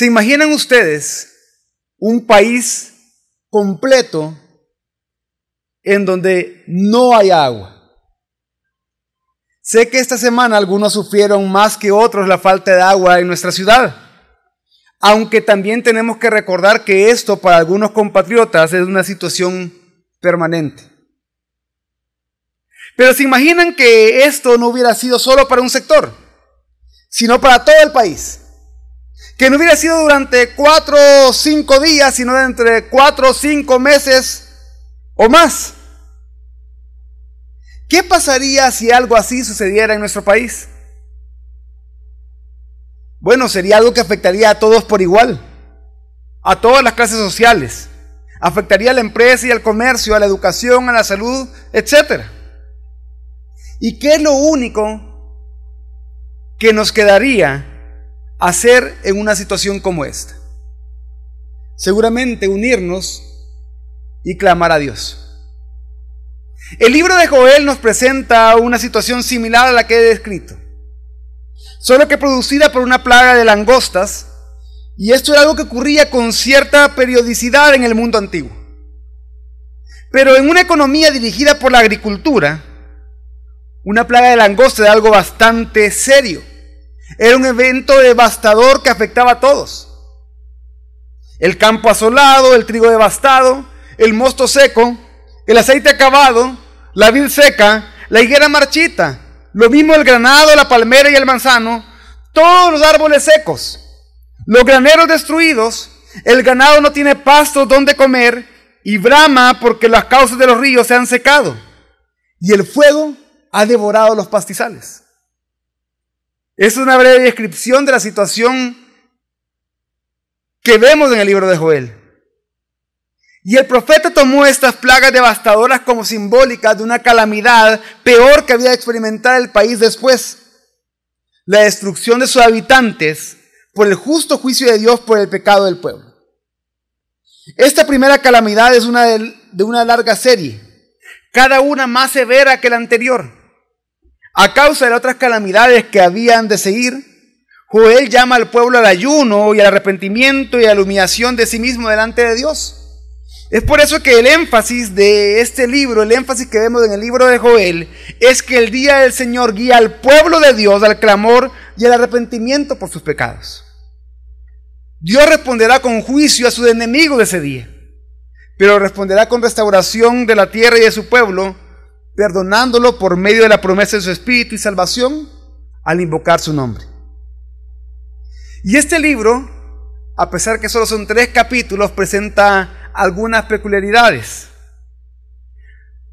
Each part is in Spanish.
¿Se imaginan ustedes un país completo en donde no hay agua? Sé que esta semana algunos sufrieron más que otros la falta de agua en nuestra ciudad, aunque también tenemos que recordar que esto para algunos compatriotas es una situación permanente. Pero ¿se imaginan que esto no hubiera sido solo para un sector, sino para todo el país? Que no hubiera sido durante 4 o 5 días, sino entre 4 o 5 meses o más. ¿Qué pasaría si algo así sucediera en nuestro país? Bueno, sería algo que afectaría a todos por igual, a todas las clases sociales. Afectaría a la empresa y al comercio, a la educación, a la salud, etc. ¿Y qué es lo único que nos quedaría hacer en una situación como esta? Seguramente unirnos y clamar a Dios. El libro de Joel nos presenta una situación similar a la que he descrito, solo que producida por una plaga de langostas, y esto era algo que ocurría con cierta periodicidad en el mundo antiguo. Pero en una economía dirigida por la agricultura, una plaga de langostas era algo bastante serio. Era un evento devastador que afectaba a todos. El campo asolado, el trigo devastado, el mosto seco, el aceite acabado, la vid seca, la higuera marchita, lo mismo el granado, la palmera y el manzano, todos los árboles secos, los graneros destruidos, el ganado no tiene pasto donde comer y brama porque las cauces de los ríos se han secado y el fuego ha devorado los pastizales. Es una breve descripción de la situación que vemos en el libro de Joel. Y el profeta tomó estas plagas devastadoras como simbólicas de una calamidad peor que había de experimentar el país después: la destrucción de sus habitantes por el justo juicio de Dios por el pecado del pueblo. Esta primera calamidad es de una larga serie, cada una más severa que la anterior. A causa de las otras calamidades que habían de seguir, Joel llama al pueblo al ayuno y al arrepentimiento y a la humillación de sí mismo delante de Dios. Es por eso que el énfasis de este libro, el énfasis que vemos en el libro de Joel, es que el día del Señor guía al pueblo de Dios al clamor y al arrepentimiento por sus pecados. Dios responderá con juicio a sus enemigos de ese día, pero responderá con restauración de la tierra y de su pueblo, perdonándolo por medio de la promesa de su espíritu y salvación al invocar su nombre. Y este libro, a pesar que solo son 3 capítulos, presenta algunas peculiaridades.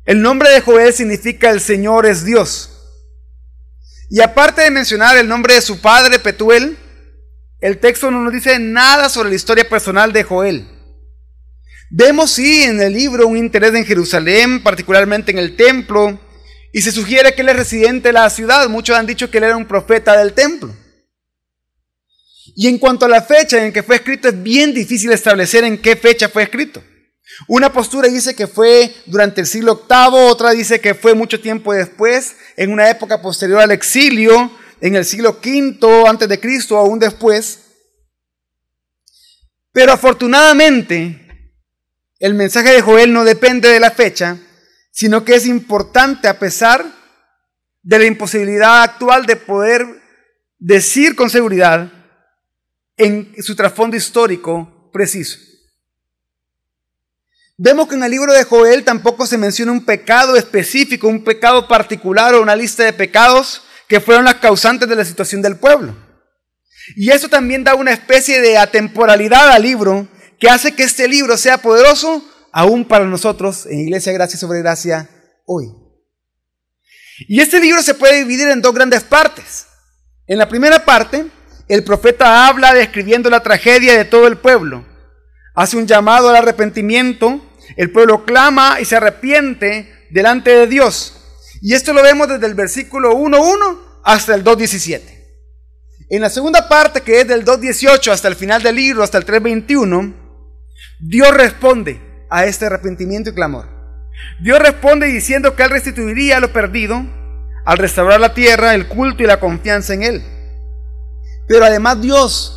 El nombre de Joel significa el Señor es Dios. Y aparte de mencionar el nombre de su padre, Petuel, el texto no nos dice nada sobre la historia personal de Joel. Vemos sí en el libro un interés en Jerusalén, particularmente en el templo, y se sugiere que él es residente de la ciudad. Muchos han dicho que él era un profeta del templo. Y en cuanto a la fecha en que fue escrito, es bien difícil establecer en qué fecha fue escrito. Una postura dice que fue durante el siglo VIII, otra dice que fue mucho tiempo después, en una época posterior al exilio, en el siglo V antes de Cristo o aún después. Pero afortunadamente, el mensaje de Joel no depende de la fecha, sino que es importante a pesar de la imposibilidad actual de poder decir con seguridad en su trasfondo histórico preciso. Vemos que en el libro de Joel tampoco se menciona un pecado específico, un pecado particular o una lista de pecados que fueron las causantes de la situación del pueblo. Y eso también da una especie de atemporalidad al libro que hace que este libro sea poderoso aún para nosotros en Iglesia Gracia sobre Gracia hoy. Y este libro se puede dividir en 2 grandes partes. En la primera parte, el profeta habla describiendo la tragedia de todo el pueblo. Hace un llamado al arrepentimiento, el pueblo clama y se arrepiente delante de Dios. Y esto lo vemos desde el versículo 1:1 hasta el 2:17. En la segunda parte, que es del 2:18 hasta el final del libro, hasta el 3:21, Dios responde a este arrepentimiento y clamor. Dios responde diciendo que Él restituiría lo perdido al restaurar la tierra, el culto y la confianza en Él. Pero además Dios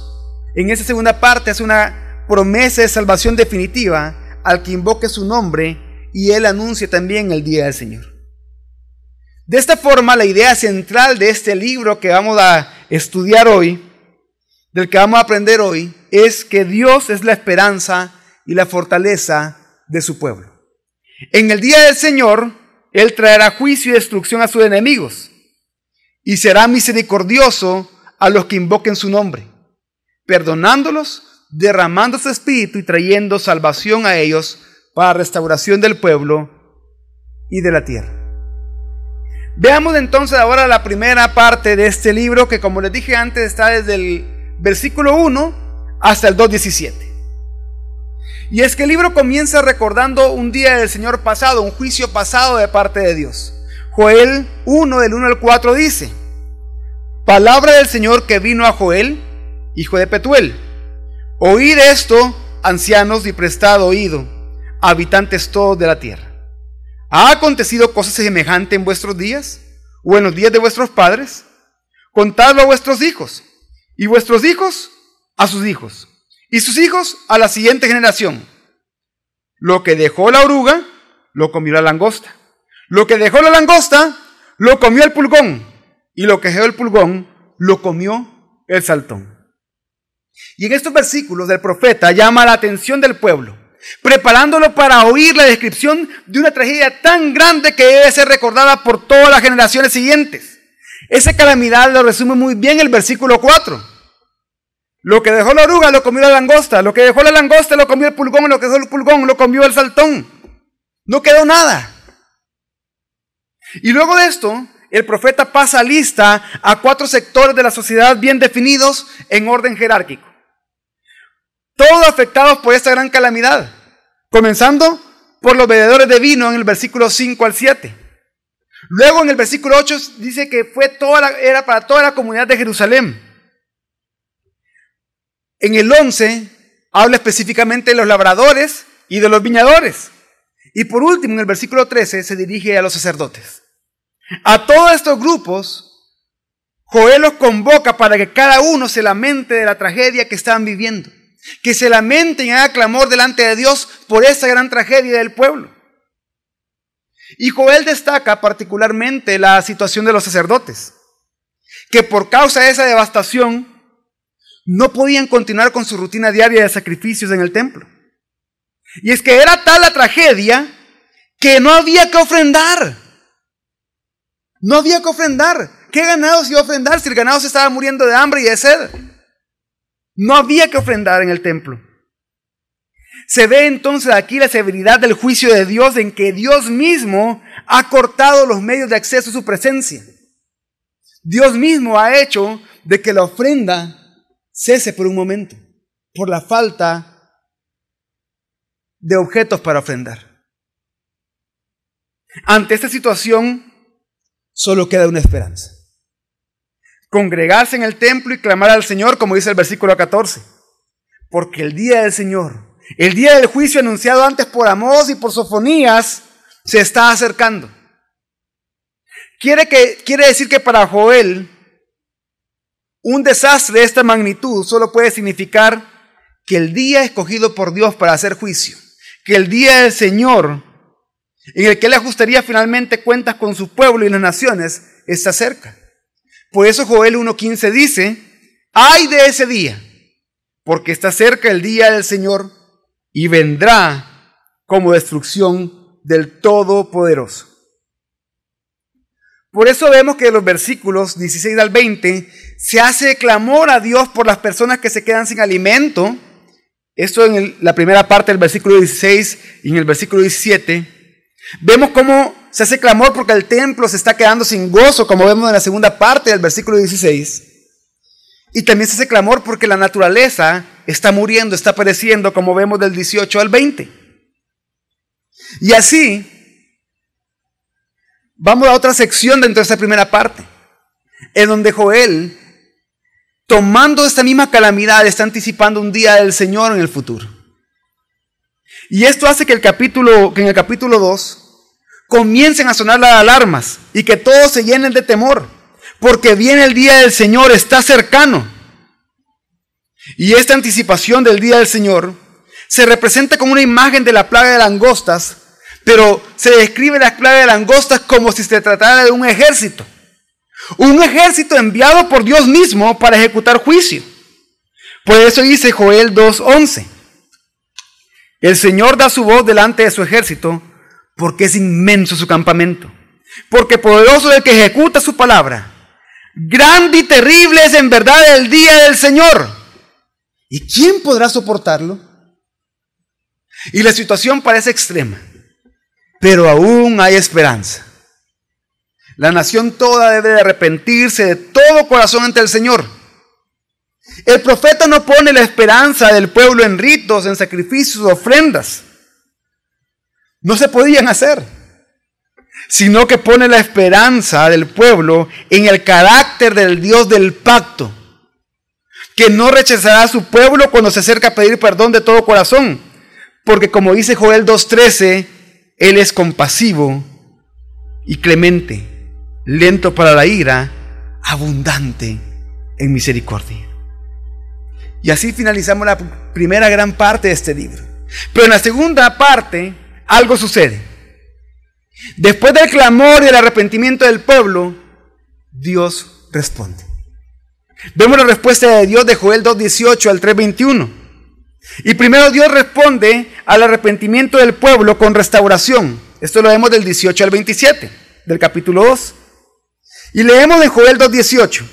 en esa segunda parte hace una promesa de salvación definitiva al que invoque su nombre, y él anuncia también el día del Señor. De esta forma, la idea central de este libro que vamos a estudiar hoy, del que vamos a aprender hoy, es que Dios es la esperanza y la fortaleza de su pueblo. En el día del Señor, Él traerá juicio y destrucción a sus enemigos, y será misericordioso a los que invoquen su nombre, perdonándolos, derramando su espíritu y trayendo salvación a ellos para restauración del pueblo y de la tierra. Veamos entonces ahora la primera parte de este libro, que como les dije antes está desde el versículo 1 hasta el 2:17. Y es que el libro comienza recordando un día del Señor pasado, un juicio pasado de parte de Dios. Joel 1, del 1 al 4 dice: palabra del Señor que vino a Joel, hijo de Petuel. Oíd esto, ancianos, y prestad oído, habitantes todos de la tierra. ¿Ha acontecido cosa semejante en vuestros días, o en los días de vuestros padres? Contadlo a vuestros hijos, y vuestros hijos a sus hijos, y sus hijos a la siguiente generación. Lo que dejó la oruga, lo comió la langosta. Lo que dejó la langosta, lo comió el pulgón. Y lo que dejó el pulgón, lo comió el saltón. Y en estos versículos del profeta llama la atención del pueblo, preparándolo para oír la descripción de una tragedia tan grande que debe ser recordada por todas las generaciones siguientes. Esa calamidad lo resume muy bien el versículo 4. Lo que dejó la oruga lo comió la langosta, lo que dejó la langosta lo comió el pulgón, lo que dejó el pulgón lo comió el saltón. No quedó nada. Y luego de esto, el profeta pasa lista a 4 sectores de la sociedad bien definidos en orden jerárquico, todos afectados por esta gran calamidad, comenzando por los bebedores de vino en el versículo 5 al 7. Luego en el versículo 8 dice que era para toda la comunidad de Jerusalén. En el 11 habla específicamente de los labradores y de los viñadores. Y por último, en el versículo 13 se dirige a los sacerdotes. A todos estos grupos, Joel los convoca para que cada uno se lamente de la tragedia que estaban viviendo, que se lamenten y hagan clamor delante de Dios por esta gran tragedia del pueblo. Y Joel destaca particularmente la situación de los sacerdotes, que por causa de esa devastación no podían continuar con su rutina diaria de sacrificios en el templo. Y es que era tal la tragedia que no había que ofrendar. No había que ofrendar. ¿Qué ganado se iba a ofrendar si el ganado se estaba muriendo de hambre y de sed? No había que ofrendar en el templo. Se ve entonces aquí la severidad del juicio de Dios, en que Dios mismo ha cortado los medios de acceso a su presencia. Dios mismo ha hecho de que la ofrenda cese por un momento, por la falta de objetos para ofrendar. Ante esta situación, solo queda una esperanza: congregarse en el templo y clamar al Señor, como dice el versículo 14. Porque el día del Señor, el día del juicio anunciado antes por Amós y por Sofonías, se está acercando. Quiere decir que para Joel, un desastre de esta magnitud solo puede significar que el día escogido por Dios para hacer juicio, que el día del Señor, en el que Él ajustaría finalmente cuentas con su pueblo y las naciones, está cerca. Por eso Joel 1:15 dice: ¡ay de ese día! Porque está cerca el día del Señor y vendrá como destrucción del Todopoderoso. Por eso vemos que en los versículos 16 al 20 se hace clamor a Dios por las personas que se quedan sin alimento. Esto en la primera parte del versículo 16 y en el versículo 17. Vemos cómo se hace clamor porque el templo se está quedando sin gozo, como vemos en la segunda parte del versículo 16. Y también se hace clamor porque la naturaleza está muriendo, está pereciendo, como vemos del 18 al 20. Y así vamos a otra sección dentro de esta primera parte, en donde Joel, tomando esta misma calamidad, está anticipando un día del Señor en el futuro. Y esto hace que en el capítulo 2 comiencen a sonar las alarmas y que todos se llenen de temor, porque viene el día del Señor, está cercano. Y esta anticipación del día del Señor se representa como una imagen de la plaga de langostas, pero se describe la plaga de langostas como si se tratara de un ejército. Un ejército enviado por Dios mismo para ejecutar juicio. Por eso dice Joel 2:11. El Señor da su voz delante de su ejército, porque es inmenso su campamento. Porque poderoso es el que ejecuta su palabra. Grande y terrible es en verdad el día del Señor. ¿Y quién podrá soportarlo? Y la situación parece extrema, pero aún hay esperanza. La nación toda debe de arrepentirse de todo corazón ante el Señor. El profeta no pone la esperanza del pueblo en ritos, en sacrificios, ofrendas. No se podían hacer, sino que pone la esperanza del pueblo en el carácter del Dios del pacto, que no rechazará a su pueblo cuando se acerca a pedir perdón de todo corazón, porque como dice Joel 2:13, Él es compasivo y clemente, lento para la ira, abundante en misericordia. Y así finalizamos la primera gran parte de este libro. Pero en la segunda parte, algo sucede. Después del clamor y el arrepentimiento del pueblo, Dios responde. Vemos la respuesta de Dios de Joel 2:18 al 3:21. Y primero Dios responde al arrepentimiento del pueblo con restauración. Esto lo vemos del 18 al 27, del capítulo 2. Y leemos en Joel 2:18.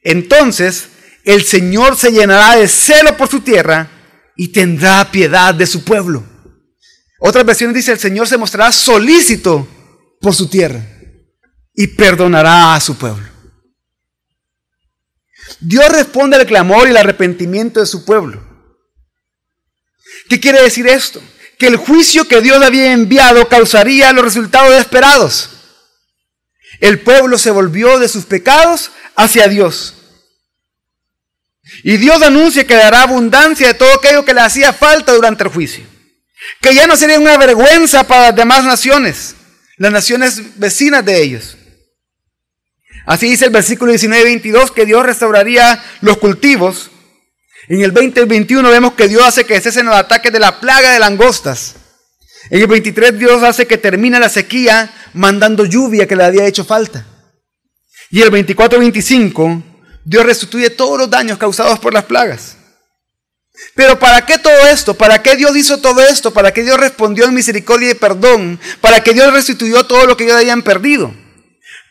Entonces el Señor se llenará de celo por su tierra y tendrá piedad de su pueblo. Otras versiones dice, el Señor se mostrará solícito por su tierra y perdonará a su pueblo. Dios responde al clamor y el arrepentimiento de su pueblo. ¿Qué quiere decir esto? Que el juicio que Dios había enviado causaría los resultados esperados. El pueblo se volvió de sus pecados hacia Dios. Y Dios anuncia que dará abundancia de todo aquello que le hacía falta durante el juicio. Que ya no sería una vergüenza para las demás naciones, las naciones vecinas de ellos. Así dice el versículo 19-22, que Dios restauraría los cultivos. En el 20 y 21 vemos que Dios hace que cesen los ataques de la plaga de langostas. En el 23 Dios hace que termine la sequía mandando lluvia que le había hecho falta. Y el 24-25 Dios restituye todos los daños causados por las plagas. Pero ¿para qué todo esto? ¿Para qué Dios hizo todo esto? ¿Para qué Dios respondió en misericordia y perdón? ¿Para qué Dios restituyó todo lo que ellos habían perdido?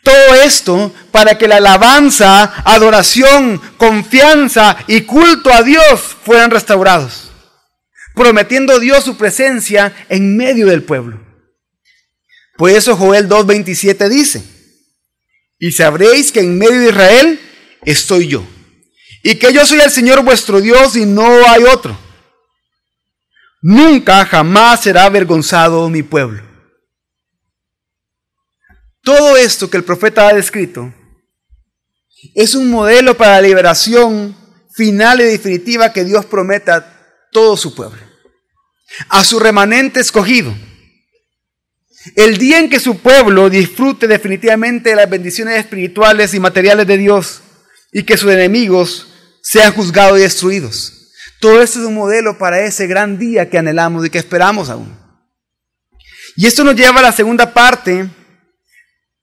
Todo esto para que la alabanza, adoración, confianza y culto a Dios fueran restaurados, prometiendo Dios su presencia en medio del pueblo. Por eso Joel 2:27 dice, y sabréis que en medio de Israel estoy yo, y que yo soy el Señor vuestro Dios y no hay otro. Nunca jamás será avergonzado mi pueblo. Todo esto que el profeta ha descrito es un modelo para la liberación final y definitiva que Dios promete a todo su pueblo, a su remanente escogido. El día en que su pueblo disfrute definitivamente de las bendiciones espirituales y materiales de Dios y que sus enemigos sean juzgados y destruidos. Todo esto es un modelo para ese gran día que anhelamos y que esperamos aún. Y esto nos lleva a la segunda parte,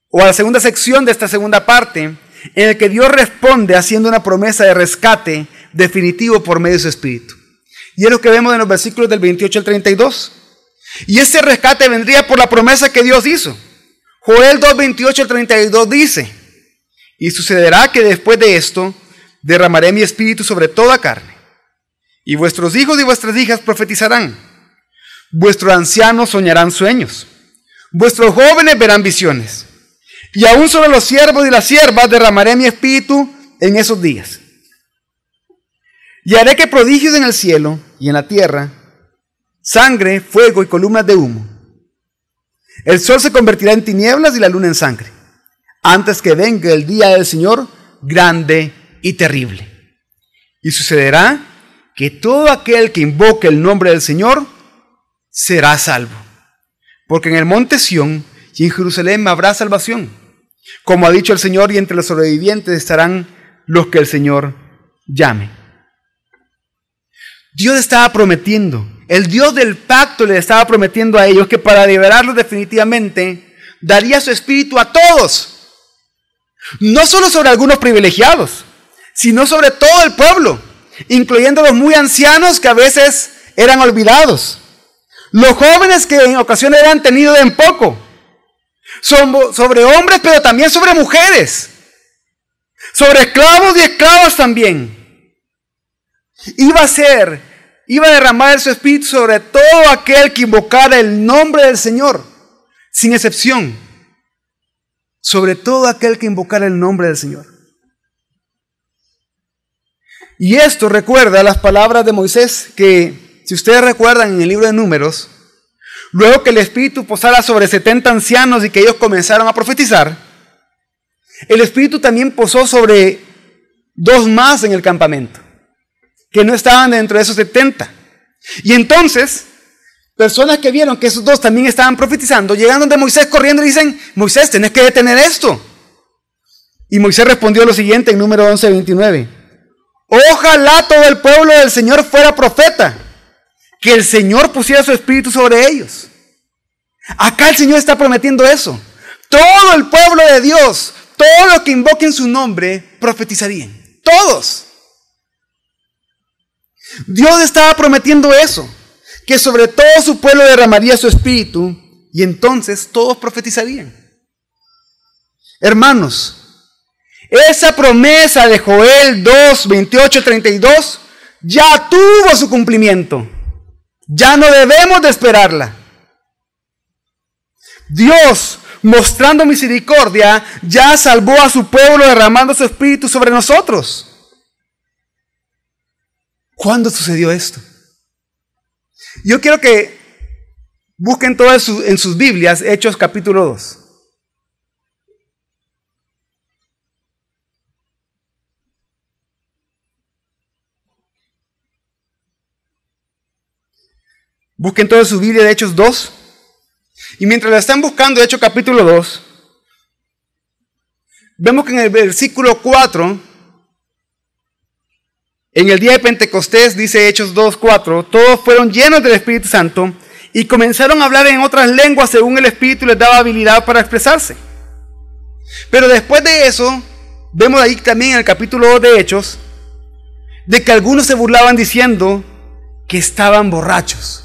o a la segunda sección de esta segunda parte, en la que Dios responde haciendo una promesa de rescate definitivo por medio de su Espíritu. Y es lo que vemos en los versículos del 28 al 32. Y ese rescate vendría por la promesa que Dios hizo. Joel 2, 28 al 32 dice, y sucederá que después de esto derramaré mi espíritu sobre toda carne, y vuestros hijos y vuestras hijas profetizarán, vuestros ancianos soñarán sueños, vuestros jóvenes verán visiones, y aún sobre los siervos y las siervas derramaré mi espíritu en esos días. Y haré que prodigios en el cielo y en la tierra, sangre, fuego y columnas de humo. El sol se convertirá en tinieblas y la luna en sangre, antes que venga el día del Señor grande y terrible. Y sucederá que todo aquel que invoque el nombre del Señor será salvo. Porque en el monte Sión y en Jerusalén habrá salvación. Como ha dicho el Señor, y entre los sobrevivientes estarán los que el Señor llame. Dios estaba prometiendo, el Dios del pacto le estaba prometiendo a ellos que para liberarlos definitivamente daría su espíritu a todos. No solo sobre algunos privilegiados, sino sobre todo el pueblo, incluyendo los muy ancianos que a veces eran olvidados, los jóvenes que en ocasiones eran tenidos en poco, sobre hombres pero también sobre mujeres, sobre esclavos y esclavas también. Iba a derramar su espíritu sobre todo aquel que invocara el nombre del Señor, sin excepción, sobre todo aquel que invocara el nombre del Señor. Y esto recuerda las palabras de Moisés que, si ustedes recuerdan en el libro de Números, luego que el Espíritu posara sobre 70 ancianos y que ellos comenzaron a profetizar, el Espíritu también posó sobre 2 más en el campamento, que no estaban dentro de esos 70. Y entonces, personas que vieron que esos 2 también estaban profetizando, llegan donde Moisés corriendo y dicen: Moisés, tenés que detener esto. Y Moisés respondió lo siguiente en Número 11:29. Ojalá todo el pueblo del Señor fuera profeta, que el Señor pusiera su espíritu sobre ellos. Acá el Señor está prometiendo eso. Todo el pueblo de Dios, todos los que invoquen su nombre, profetizarían. Todos. Dios estaba prometiendo eso, que sobre todo su pueblo derramaría su espíritu y entonces todos profetizarían. Hermanos, esa promesa de Joel 2, 28, 32 ya tuvo su cumplimiento. Ya no debemos de esperarla. Dios, mostrando misericordia, ya salvó a su pueblo derramando su espíritu sobre nosotros. ¿Cuándo sucedió esto? Yo quiero que busquen todo en sus Biblias, Hechos capítulo 2. Busquen todo en su Biblia de Hechos 2. Y mientras la están buscando, Hechos capítulo 2, vemos que en el versículo 4, en el día de Pentecostés, dice Hechos 2, 4, todos fueron llenos del Espíritu Santo y comenzaron a hablar en otras lenguas según el Espíritu les daba habilidad para expresarse. Pero después de eso, vemos ahí también en el capítulo 2 de Hechos, de que algunos se burlaban diciendo que estaban borrachos.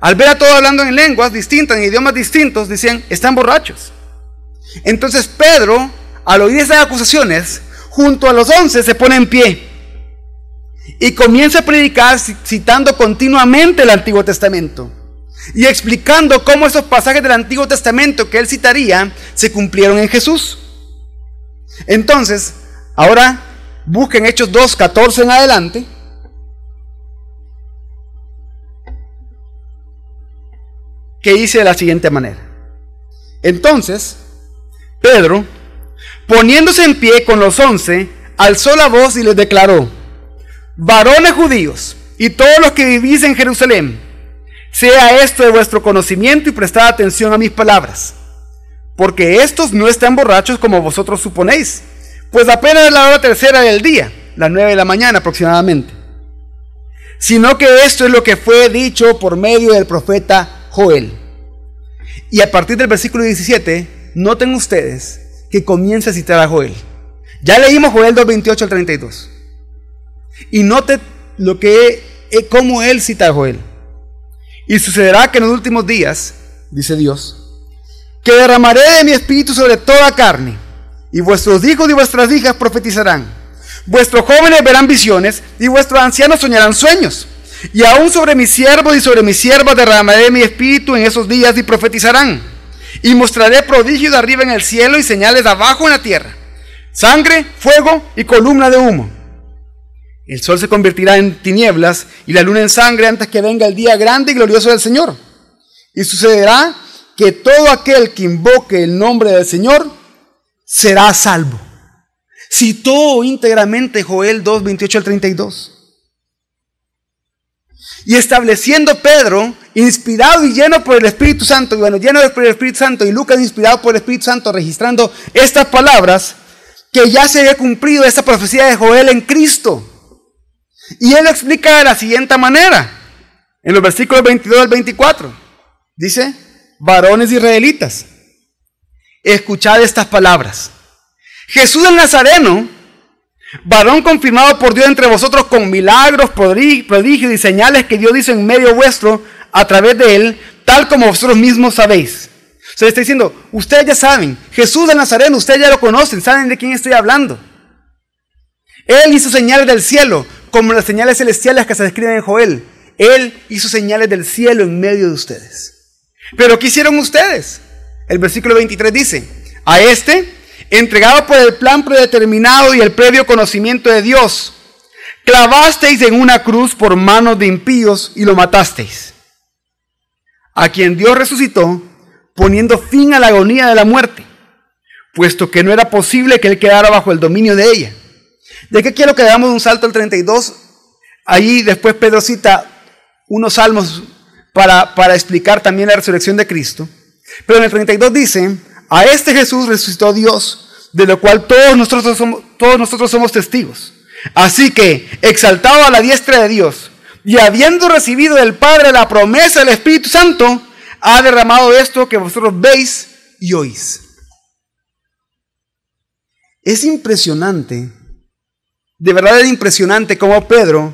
Al ver a todos hablando en lenguas distintas, en idiomas distintos, decían: están borrachos. Entonces Pedro, al oír esas acusaciones, junto a los 11 se pone en pie y comienza a predicar citando continuamente el Antiguo Testamento y explicando cómo esos pasajes del Antiguo Testamento que él citaría se cumplieron en Jesús. Entonces, ahora busquen Hechos 2, 14 en adelante. Que dice de la siguiente manera: entonces Pedro, poniéndose en pie con los 11, alzó la voz y les declaró: varones judíos y todos los que vivís en Jerusalén, sea esto de vuestro conocimiento y prestad atención a mis palabras, porque estos no están borrachos como vosotros suponéis, pues apenas es la hora tercera del día, las 9 de la mañana aproximadamente, sino que esto es lo que fue dicho por medio del profeta Joel. Y a partir del versículo 17, noten ustedes que comienza a citar a Joel. Ya leímos Joel 2, 28 al 32. Y noten cómo él cita a Joel. Y sucederá que en los últimos días, dice Dios, que derramaré de mi espíritu sobre toda carne, y vuestros hijos y vuestras hijas profetizarán, vuestros jóvenes verán visiones, y vuestros ancianos soñarán sueños. Y aún sobre mis siervos y sobre mis siervas derramaré mi espíritu en esos días y profetizarán. Y mostraré prodigios de arriba en el cielo y señales de abajo en la tierra: sangre, fuego y columna de humo. El sol se convertirá en tinieblas y la luna en sangre antes que venga el día grande y glorioso del Señor. Y sucederá que todo aquel que invoque el nombre del Señor será salvo. Citó íntegramente Joel 2, 28 al 32. Y estableciendo Pedro, inspirado y lleno por el Espíritu Santo, lleno por el Espíritu Santo, y Lucas inspirado por el Espíritu Santo, registrando estas palabras, que ya se había cumplido esta profecía de Joel en Cristo. Y él lo explica de la siguiente manera, en los versículos 22 al 24. Dice: varones israelitas, escuchad estas palabras. Jesús el Nazareno, varón confirmado por Dios entre vosotros con milagros, prodigios y señales que Dios hizo en medio vuestro a través de él, tal como vosotros mismos sabéis. O sea, está diciendo, ustedes ya saben, Jesús el Nazareno, ustedes ya lo conocen, saben de quién estoy hablando. Él hizo señales del cielo, como las señales celestiales que se describen en Joel. Él hizo señales del cielo en medio de ustedes. Pero ¿qué hicieron ustedes? El versículo 23 dice: a este, entregado por el plan predeterminado y el previo conocimiento de Dios, clavasteis en una cruz por manos de impíos y lo matasteis. A quien Dios resucitó, poniendo fin a la agonía de la muerte, puesto que no era posible que él quedara bajo el dominio de ella. ¿De qué quiero que damos un salto al 32? Ahí después Pedro cita unos salmos para explicar también la resurrección de Cristo. Pero en el 32 dice: a este Jesús resucitó Dios, de lo cual todos nosotros somos testigos. Así que, exaltado a la diestra de Dios, y habiendo recibido del Padre la promesa del Espíritu Santo, ha derramado esto que vosotros veis y oís. Es impresionante, de verdad es impresionante cómo Pedro,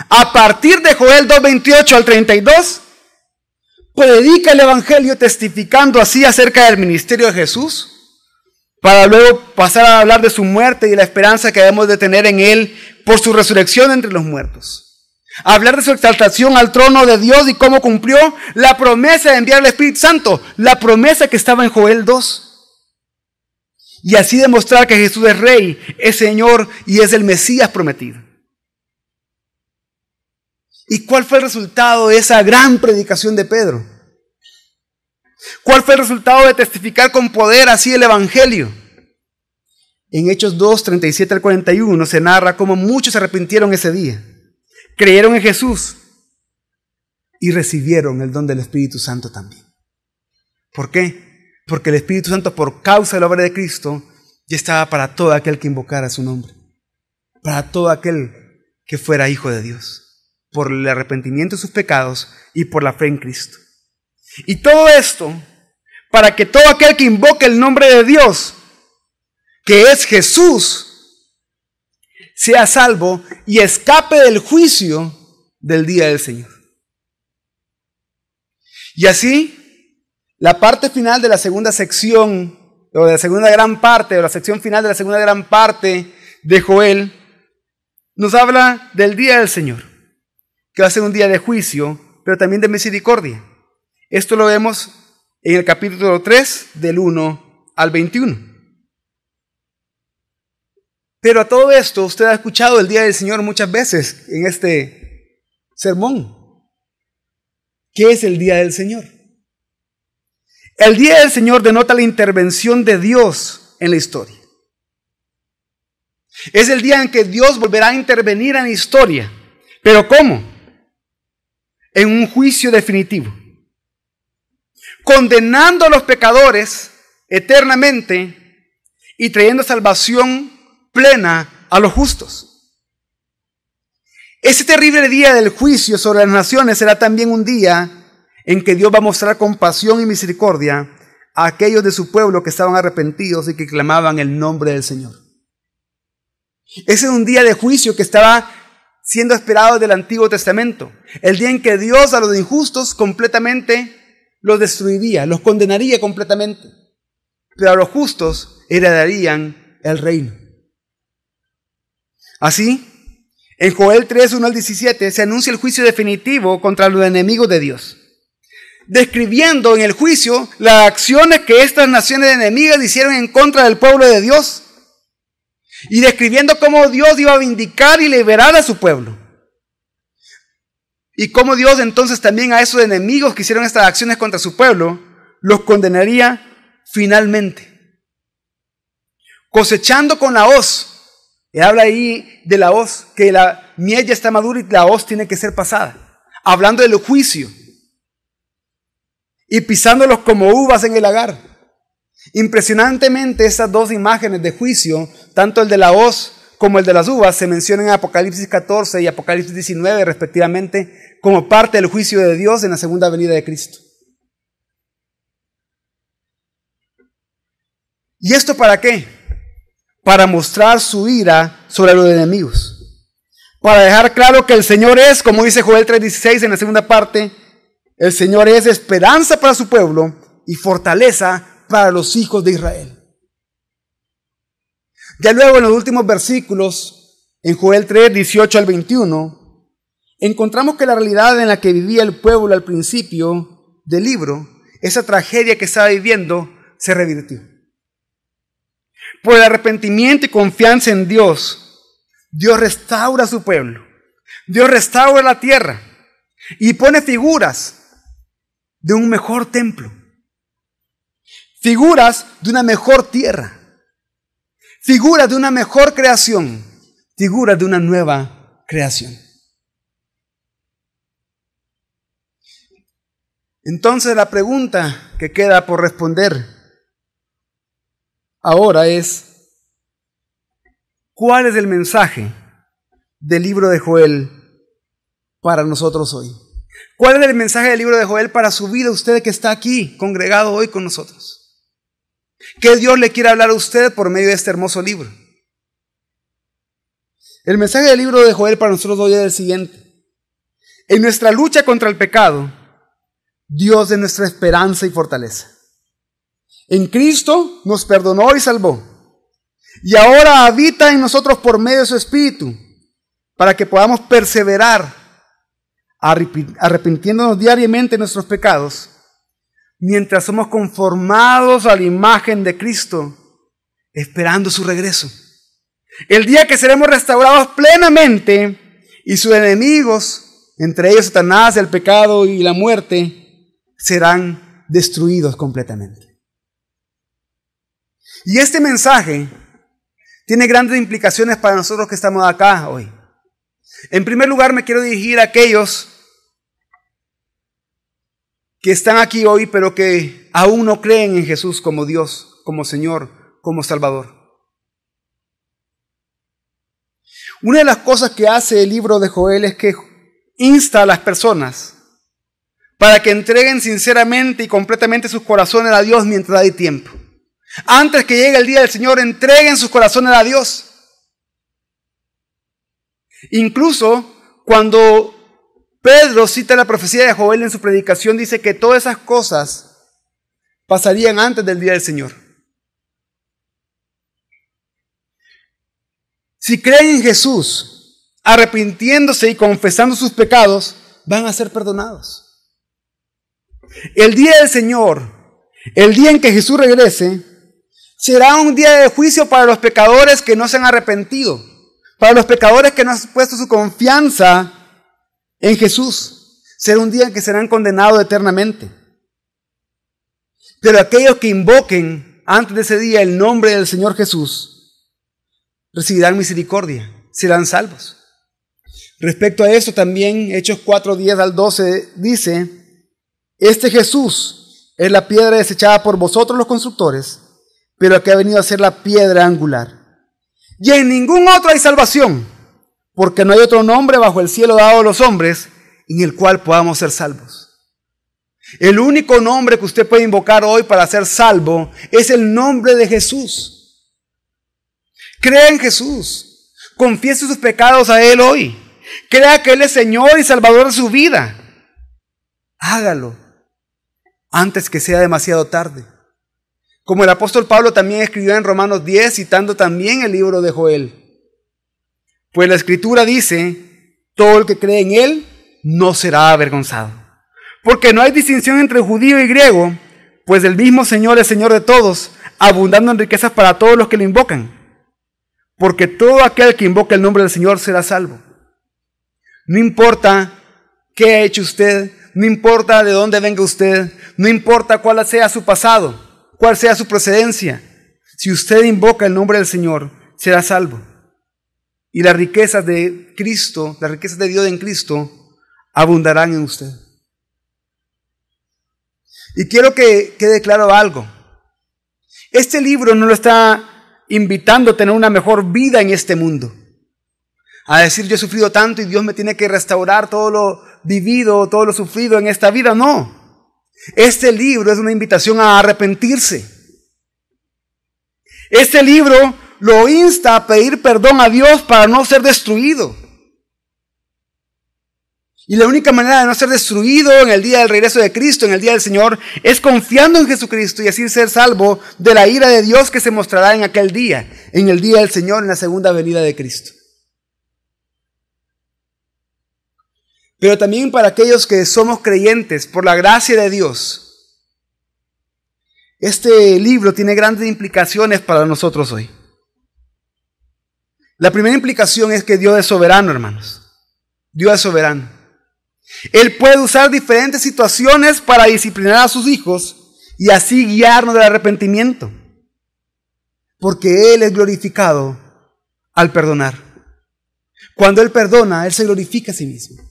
a partir de Joel 2:28 al 32, predica el Evangelio testificando así acerca del ministerio de Jesús, para luego pasar a hablar de su muerte y la esperanza que debemos de tener en él por su resurrección entre los muertos. A hablar de su exaltación al trono de Dios y cómo cumplió la promesa de enviar el Espíritu Santo, la promesa que estaba en Joel 2. Y así demostrar que Jesús es Rey, es Señor y es el Mesías prometido. ¿Y cuál fue el resultado de esa gran predicación de Pedro? ¿Cuál fue el resultado de testificar con poder así el Evangelio? En Hechos 2, 37 al 41 se narra cómo muchos se arrepintieron ese día, creyeron en Jesús y recibieron el don del Espíritu Santo también. ¿Por qué? Porque el Espíritu Santo, por causa de la obra de Cristo, ya estaba para todo aquel que invocara su nombre, para todo aquel que fuera hijo de Dios, por el arrepentimiento de sus pecados y por la fe en Cristo. Y todo esto para que todo aquel que invoque el nombre de Dios, que es Jesús, sea salvo y escape del juicio del día del Señor. Y así, la parte final de la segunda sección, o de la segunda gran parte, o la sección final de la segunda gran parte de Joel, nos habla del día del Señor, que va a ser un día de juicio, pero también de misericordia. Esto lo vemos en el capítulo 3, del 1 al 21. Pero a todo esto, usted ha escuchado el día del Señor muchas veces en este sermón. ¿Qué es el día del Señor? El día del Señor denota la intervención de Dios en la historia. Es el día en que Dios volverá a intervenir en la historia. ¿Pero cómo? En un juicio definitivo, condenando a los pecadores eternamente y trayendo salvación plena a los justos. Ese terrible día del juicio sobre las naciones será también un día en que Dios va a mostrar compasión y misericordia a aquellos de su pueblo que estaban arrepentidos y que clamaban el nombre del Señor. Ese es un día de juicio que estaba siendo esperado desde el Antiguo Testamento. El día en que Dios a los injustos completamente los destruiría, los condenaría completamente. Pero a los justos heredarían el reino. Así, en Joel 3, 1 al 17, se anuncia el juicio definitivo contra los enemigos de Dios, describiendo en el juicio las acciones que estas naciones enemigas hicieron en contra del pueblo de Dios, y describiendo cómo Dios iba a vindicar y liberar a su pueblo. Y cómo Dios entonces también a esos enemigos que hicieron estas acciones contra su pueblo, los condenaría finalmente. Cosechando con la hoz. Y habla ahí de la hoz, que la miel ya está madura y la hoz tiene que ser pasada. Hablando del juicio. Y pisándolos como uvas en el lagar. Impresionantemente estas dos imágenes de juicio, tanto el de la hoz como el de las uvas, se menciona en Apocalipsis 14 y Apocalipsis 19 respectivamente, como parte del juicio de Dios en la segunda venida de Cristo. ¿Y esto para qué? Para mostrar su ira sobre los enemigos. Para dejar claro que el Señor es, como dice Joel 3:16 en la segunda parte, el Señor es esperanza para su pueblo y fortaleza para los hijos de Israel. Ya luego en los últimos versículos, en Joel 3:18 al 21, encontramos que la realidad en la que vivía el pueblo al principio del libro, esa tragedia que estaba viviendo, se revirtió. Por el arrepentimiento y confianza en Dios, Dios restaura a su pueblo. Dios restaura la tierra y pone figuras de un mejor templo. Figuras de una mejor tierra. Figuras de una mejor creación. Figuras de una nueva creación. Entonces la pregunta que queda por responder ahora es, ¿cuál es el mensaje del libro de Joel para nosotros hoy? ¿Cuál es el mensaje del libro de Joel para su vida, usted que está aquí congregado hoy con nosotros? ¿Qué Dios le quiere hablar a usted por medio de este hermoso libro? El mensaje del libro de Joel para nosotros hoy es el siguiente. En nuestra lucha contra el pecado, Dios es nuestra esperanza y fortaleza. En Cristo nos perdonó y salvó. Y ahora habita en nosotros por medio de su Espíritu, para que podamos perseverar, arrepintiéndonos diariamente de nuestros pecados, mientras somos conformados a la imagen de Cristo, esperando su regreso. El día que seremos restaurados plenamente y sus enemigos, entre ellos Satanás, el pecado y la muerte, serán destruidos completamente. Y este mensaje tiene grandes implicaciones para nosotros que estamos acá hoy. En primer lugar, me quiero dirigir a aquellos que están aquí hoy, pero que aún no creen en Jesús como Dios, como Señor, como Salvador. Una de las cosas que hace el libro de Joel es que insta a las personas para que entreguen sinceramente y completamente sus corazones a Dios mientras hay tiempo. Antes que llegue el día del Señor, entreguen sus corazones a Dios. Incluso cuando Pedro cita la profecía de Joel en su predicación, dice que todas esas cosas pasarían antes del día del Señor. Si creen en Jesús, arrepintiéndose y confesando sus pecados, van a ser perdonados. El día del Señor, el día en que Jesús regrese, será un día de juicio para los pecadores que no se han arrepentido, para los pecadores que no han puesto su confianza en Jesús. Será un día en que serán condenados eternamente. Pero aquellos que invoquen antes de ese día el nombre del Señor Jesús, recibirán misericordia, serán salvos. Respecto a esto también, Hechos 4:10 al 12 dice, este Jesús es la piedra desechada por vosotros los constructores, pero que ha venido a ser la piedra angular. Y en ningún otro hay salvación, porque no hay otro nombre bajo el cielo dado a los hombres en el cual podamos ser salvos. El único nombre que usted puede invocar hoy para ser salvo es el nombre de Jesús. Crea en Jesús, confiese sus pecados a Él hoy, crea que Él es Señor y Salvador de su vida. Hágalo antes que sea demasiado tarde. Como el apóstol Pablo también escribió en Romanos 10, citando también el libro de Joel. Pues la Escritura dice, todo el que cree en Él no será avergonzado. Porque no hay distinción entre judío y griego, pues el mismo Señor es Señor de todos, abundando en riquezas para todos los que lo invocan. Porque todo aquel que invoque el nombre del Señor será salvo. No importa qué ha hecho usted, no importa de dónde venga usted, no importa cuál sea su pasado, cuál sea su procedencia. Si usted invoca el nombre del Señor, será salvo. Y las riquezas de Cristo, las riquezas de Dios en Cristo, abundarán en usted. Y quiero que quede claro algo. Este libro no lo está invitando a tener una mejor vida en este mundo. A decir, yo he sufrido tanto y Dios me tiene que restaurar todo lo vivido, todo lo sufrido en esta vida. No. Este libro es una invitación a arrepentirse. Este libro lo insta a pedir perdón a Dios para no ser destruido. Y la única manera de no ser destruido en el día del regreso de Cristo, en el día del Señor, es confiando en Jesucristo y así ser salvo de la ira de Dios que se mostrará en aquel día, en el día del Señor, en la segunda venida de Cristo. Pero también para aquellos que somos creyentes, por la gracia de Dios, este libro tiene grandes implicaciones para nosotros hoy. La primera implicación es que Dios es soberano, hermanos. Dios es soberano. Él puede usar diferentes situaciones para disciplinar a sus hijos y así guiarnos del arrepentimiento. Porque Él es glorificado al perdonar. Cuando Él perdona, Él se glorifica a sí mismo.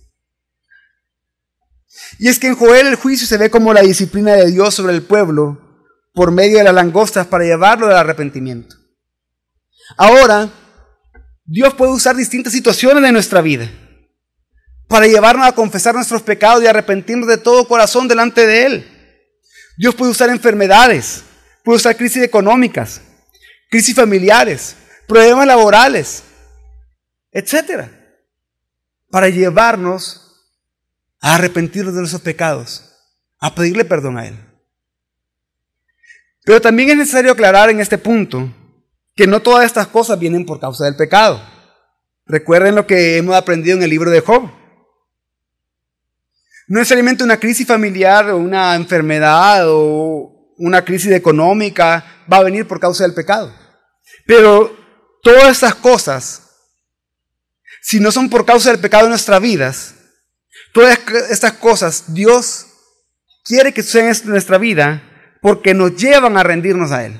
Y es que en Joel el juicio se ve como la disciplina de Dios sobre el pueblo por medio de las langostas para llevarlo al arrepentimiento. Ahora, Dios puede usar distintas situaciones de nuestra vida para llevarnos a confesar nuestros pecados y arrepentirnos de todo corazón delante de Él. Dios puede usar enfermedades, puede usar crisis económicas, crisis familiares, problemas laborales, etc. para llevarnos a arrepentirnos de nuestros pecados, a pedirle perdón a Él. Pero también es necesario aclarar en este punto que no todas estas cosas vienen por causa del pecado. Recuerden lo que hemos aprendido en el libro de Job. No necesariamente una crisis familiar o una enfermedad o una crisis económica va a venir por causa del pecado. Pero todas estas cosas, si no son por causa del pecado en nuestras vidas, todas estas cosas Dios quiere que sucedan en nuestra vida porque nos llevan a rendirnos a Él.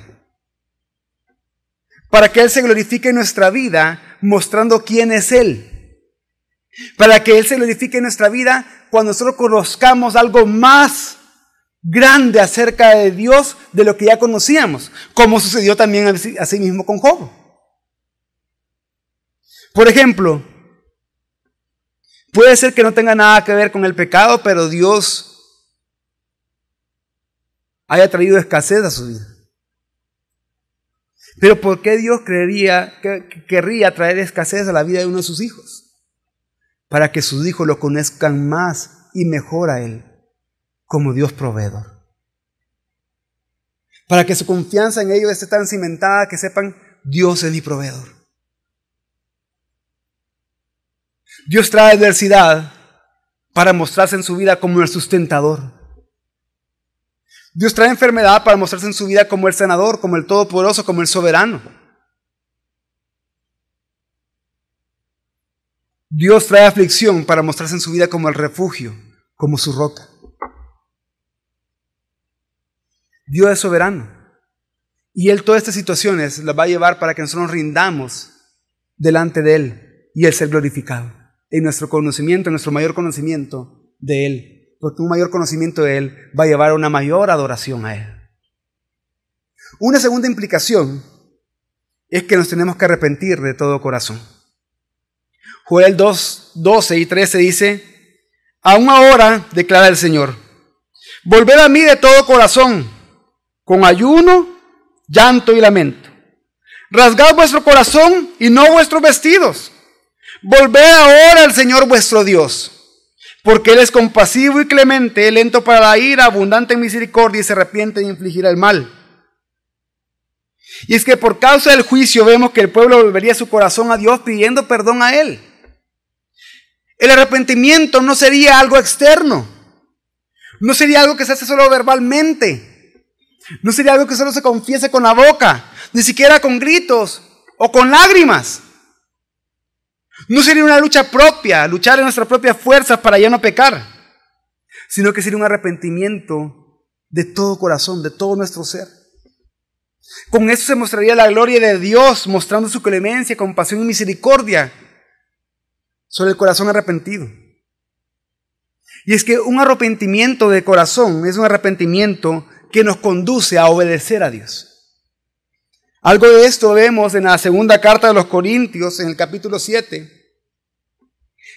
Para que Él se glorifique en nuestra vida mostrando quién es Él. Para que Él se glorifique en nuestra vida cuando nosotros conozcamos algo más grande acerca de Dios de lo que ya conocíamos, como sucedió también así mismo con Job. Por ejemplo, puede ser que no tenga nada que ver con el pecado, pero Dios haya traído escasez a su vida. Pero ¿por qué Dios querría traer escasez a la vida de uno de sus hijos? Para que sus hijos lo conozcan más y mejor a Él como Dios proveedor. Para que su confianza en ellos esté tan cimentada que sepan, Dios es mi proveedor. Dios trae adversidad para mostrarse en su vida como el sustentador. Dios trae enfermedad para mostrarse en su vida como el sanador, como el todopoderoso, como el soberano. Dios trae aflicción para mostrarse en su vida como el refugio, como su roca. Dios es soberano. Y Él todas estas situaciones las va a llevar para que nosotros nos rindamos delante de Él y Él ser glorificado en nuestro conocimiento, en nuestro mayor conocimiento de Él. Porque un mayor conocimiento de Él va a llevar a una mayor adoración a Él. Una segunda implicación es que nos tenemos que arrepentir de todo corazón. Joel 2, 12 y 13 dice: aún ahora, declara el Señor, volved a mí de todo corazón, con ayuno, llanto y lamento. Rasgad vuestro corazón y no vuestros vestidos. Volved ahora al Señor vuestro Dios, porque Él es compasivo y clemente, lento para la ira, abundante en misericordia y se arrepiente de infligir el mal. Y es que por causa del juicio vemos que el pueblo volvería su corazón a Dios pidiendo perdón a Él. El arrepentimiento no sería algo externo, no sería algo que se hace solo verbalmente, no sería algo que solo se confiese con la boca, ni siquiera con gritos o con lágrimas. No sería una lucha propia, luchar en nuestras propias fuerzas para ya no pecar, sino que sería un arrepentimiento de todo corazón, de todo nuestro ser. Con eso se mostraría la gloria de Dios, mostrando su clemencia, compasión y misericordia sobre el corazón arrepentido. Y es que un arrepentimiento de corazón es un arrepentimiento que nos conduce a obedecer a Dios. Algo de esto vemos en la segunda carta de los Corintios, en el capítulo 7,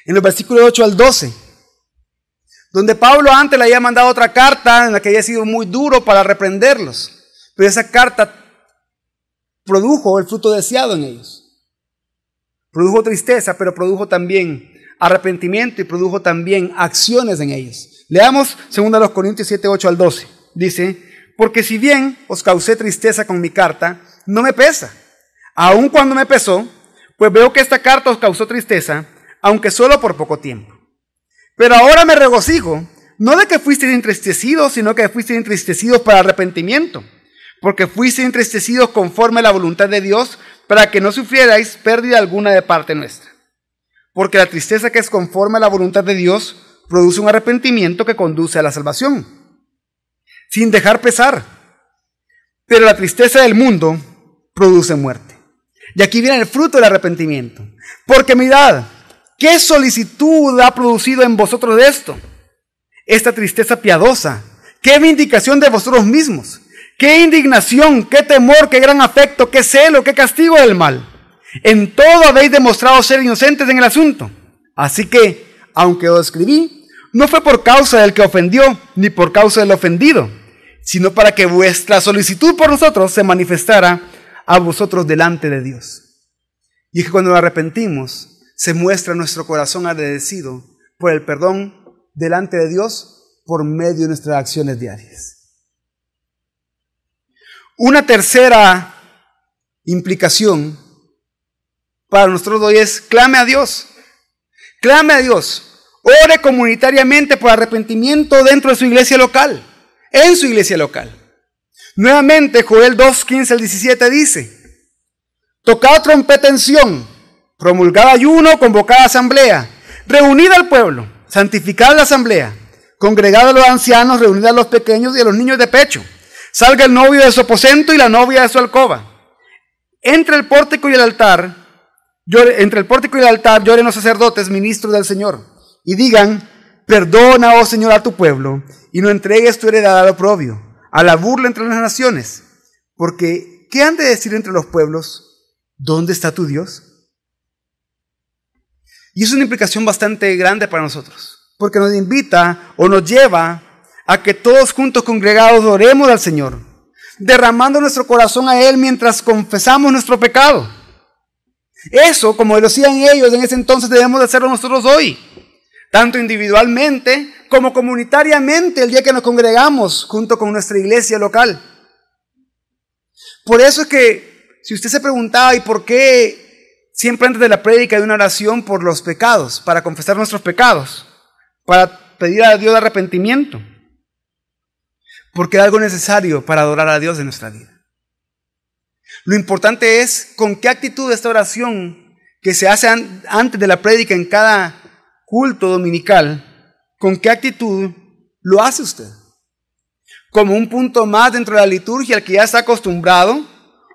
en los versículos 8 al 12, donde Pablo antes le había mandado otra carta en la que había sido muy duro para reprenderlos, pero esa carta produjo el fruto deseado en ellos. Produjo tristeza, pero produjo también arrepentimiento y produjo también acciones en ellos. Leamos 2 Corintios 7, 8 al 12. Dice: porque si bien os causé tristeza con mi carta, no me pesa, aun cuando me pesó, pues veo que esta carta os causó tristeza, aunque solo por poco tiempo. Pero ahora me regocijo, no de que fuisteis entristecidos, sino que fuisteis entristecidos para arrepentimiento, porque fuisteis entristecidos conforme a la voluntad de Dios, para que no sufrierais pérdida alguna de parte nuestra. Porque la tristeza que es conforme a la voluntad de Dios produce un arrepentimiento que conduce a la salvación, sin dejar pesar. Pero la tristeza del mundo produce muerte. Y aquí viene el fruto del arrepentimiento. Porque mirad, ¿qué solicitud ha producido en vosotros de esto? Esta tristeza piadosa. ¿Qué vindicación de vosotros mismos? ¿Qué indignación? ¿Qué temor? ¿Qué gran afecto? ¿Qué celo? ¿Qué castigo del mal? En todo habéis demostrado ser inocentes en el asunto. Así que, aunque os escribí, no fue por causa del que ofendió, ni por causa del ofendido, sino para que vuestra solicitud por nosotros se manifestara a vosotros delante de Dios. Y es que cuando nos arrepentimos, se muestra nuestro corazón agradecido por el perdón delante de Dios por medio de nuestras acciones diarias. Una tercera implicación para nosotros hoy es: clame a Dios. Clame a Dios. Ore comunitariamente por arrepentimiento dentro de su iglesia local, en su iglesia local. Nuevamente, Joel 2, 15 al 17 dice: tocad trompeta en Sión, promulgad ayuno, convocad asamblea, reunid al pueblo, santificad la asamblea, congregad a los ancianos, reunid a los pequeños y a los niños de pecho. Salga el novio de su aposento y la novia de su alcoba. Entre el pórtico y el altar lloren los sacerdotes, ministros del Señor, y digan: perdona, oh Señor, a tu pueblo, y no entregues tu heredad al oprobio, a la burla entre las naciones. Porque, ¿qué han de decir entre los pueblos? ¿Dónde está tu Dios? Y es una implicación bastante grande para nosotros, porque nos invita o nos lleva a que todos juntos congregados oremos al Señor, derramando nuestro corazón a Él mientras confesamos nuestro pecado. Eso, como lo hacían ellos en ese entonces, debemos de hacerlo nosotros hoy, tanto individualmente como comunitariamente, el día que nos congregamos junto con nuestra iglesia local. Por eso es que, si usted se preguntaba: ¿y por qué siempre antes de la prédica hay una oración por los pecados, para confesar nuestros pecados, para pedir a Dios arrepentimiento? Porque es algo necesario para adorar a Dios en nuestra vida. Lo importante es con qué actitud esta oración que se hace antes de la prédica en cada culto dominical, con qué actitud lo hace usted. ¿Como un punto más dentro de la liturgia al que ya está acostumbrado,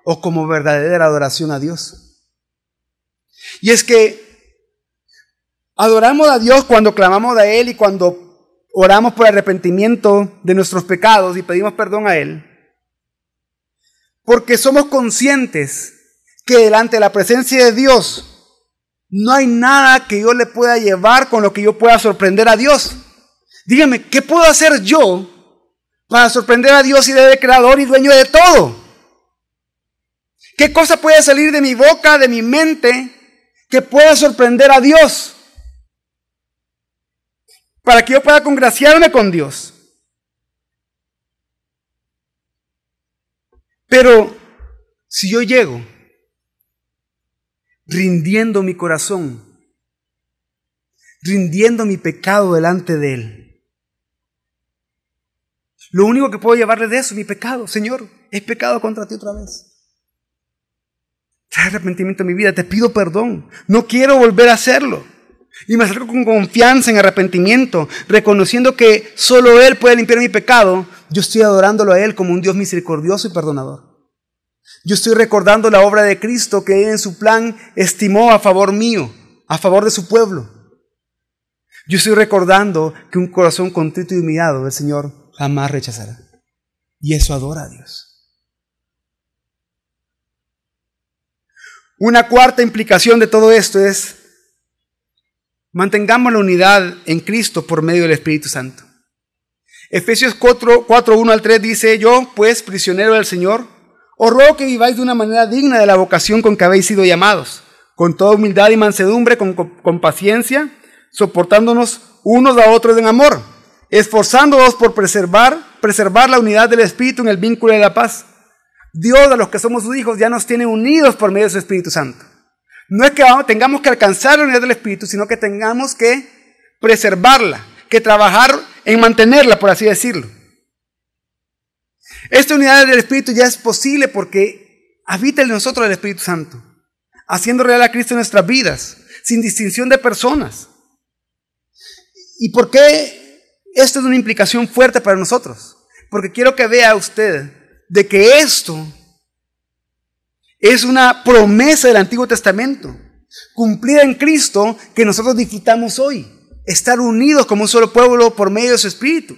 o como verdadera adoración a Dios? Y es que adoramos a Dios cuando clamamos a Él y cuando oramos por arrepentimiento de nuestros pecados y pedimos perdón a Él, porque somos conscientes que delante de la presencia de Dios no hay nada que yo le pueda llevar con lo que yo pueda sorprender a Dios. Dígame, ¿qué puedo hacer yo para sorprender a Dios, y de creador y dueño de todo? ¿Qué cosa puede salir de mi boca, de mi mente, que pueda sorprender a Dios, para que yo pueda congraciarme con Dios? Pero si yo llego rindiendo mi corazón, rindiendo mi pecado delante de Él, lo único que puedo llevarle de eso es mi pecado. Señor, he pecado contra ti otra vez. Trae arrepentimiento a mi vida, te pido perdón, no quiero volver a hacerlo. Y me acerco con confianza en arrepentimiento, reconociendo que solo Él puede limpiar mi pecado. Yo estoy adorándolo a Él como un Dios misericordioso y perdonador. Yo estoy recordando la obra de Cristo que Él en su plan estimó a favor mío, a favor de su pueblo. Yo estoy recordando que un corazón contrito y humillado el Señor jamás rechazará. Y eso adora a Dios. Una cuarta implicación de todo esto es: mantengamos la unidad en Cristo por medio del Espíritu Santo. Efesios 4, 1 al 3 dice: yo, pues, prisionero del Señor, os ruego que viváis de una manera digna de la vocación con que habéis sido llamados, con toda humildad y mansedumbre, con paciencia, soportándonos unos a otros en amor, esforzándonos por preservar la unidad del Espíritu en el vínculo de la paz. Dios, a los que somos sus hijos, ya nos tiene unidos por medio de su Espíritu Santo. No es que tengamos que alcanzar la unidad del Espíritu, sino que tengamos que preservarla, que trabajar en mantenerla, por así decirlo. Esta unidad del Espíritu ya es posible porque habita en nosotros el Espíritu Santo, haciendo real a Cristo en nuestras vidas, sin distinción de personas. ¿Y por qué esto es una implicación fuerte para nosotros? Porque quiero que vea usted de que esto es una promesa del Antiguo Testamento, cumplida en Cristo, que nosotros disfrutamos hoy. Estar unidos como un solo pueblo por medio de su Espíritu.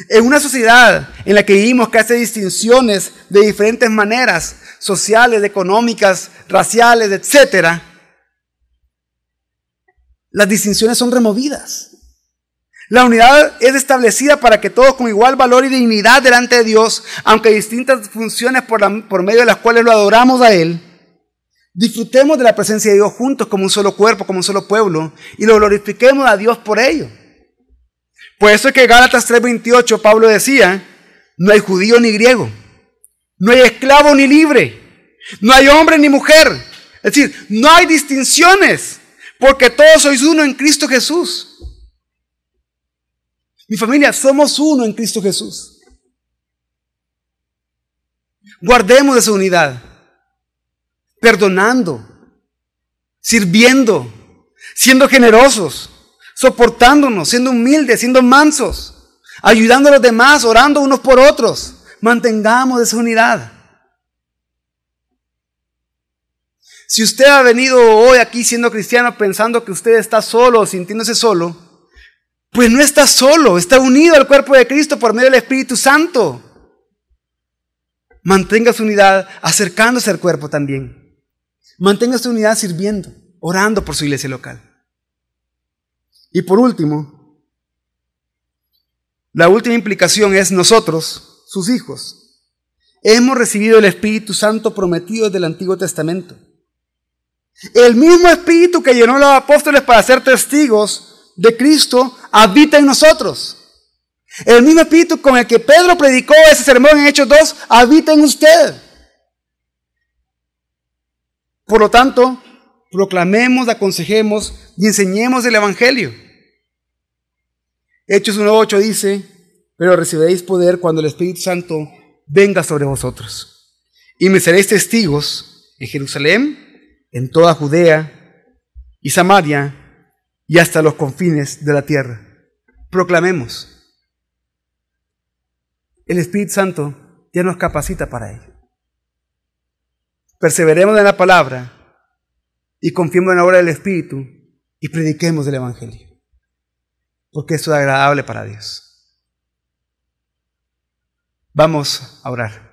En una sociedad en la que vivimos, que hace distinciones de diferentes maneras, sociales, económicas, raciales, etc., las distinciones son removidas. La unidad es establecida para que todos, con igual valor y dignidad delante de Dios, aunque distintas funciones por medio de las cuales lo adoramos a Él, disfrutemos de la presencia de Dios juntos como un solo cuerpo, como un solo pueblo, y lo glorifiquemos a Dios por ello. Por eso es que Gálatas 3:28 Pablo decía: no hay judío ni griego, no hay esclavo ni libre, no hay hombre ni mujer. Es decir, no hay distinciones, porque todos sois uno en Cristo Jesús. Mi familia, somos uno en Cristo Jesús. Guardemos esa unidad, perdonando, sirviendo, siendo generosos, soportándonos, siendo humildes, siendo mansos, ayudando a los demás, orando unos por otros. Mantengamos esa unidad. Si usted ha venido hoy aquí siendo cristiano pensando que usted está solo, sintiéndose solo, pues no está solo, está unido al cuerpo de Cristo por medio del Espíritu Santo. Mantenga su unidad acercándose al cuerpo también. Mantenga su unidad sirviendo, orando por su iglesia local. Y por último, la última implicación es: nosotros, sus hijos, hemos recibido el Espíritu Santo prometido desde el Antiguo Testamento. El mismo Espíritu que llenó a los apóstoles para ser testigos de Cristo habita en nosotros. El mismo Espíritu con el que Pedro predicó ese sermón en Hechos 2 habita en usted. Por lo tanto, proclamemos, aconsejemos y enseñemos el Evangelio. Hechos 1:8 dice: pero recibiréis poder cuando el Espíritu Santo venga sobre vosotros, y me seréis testigos en Jerusalén, en toda Judea y Samaria, y hasta los confines de la tierra. Proclamemos. El Espíritu Santo ya nos capacita para ello. Perseveremos en la palabra y confiemos en la obra del Espíritu y prediquemos el Evangelio, porque esto es agradable para Dios. Vamos a orar.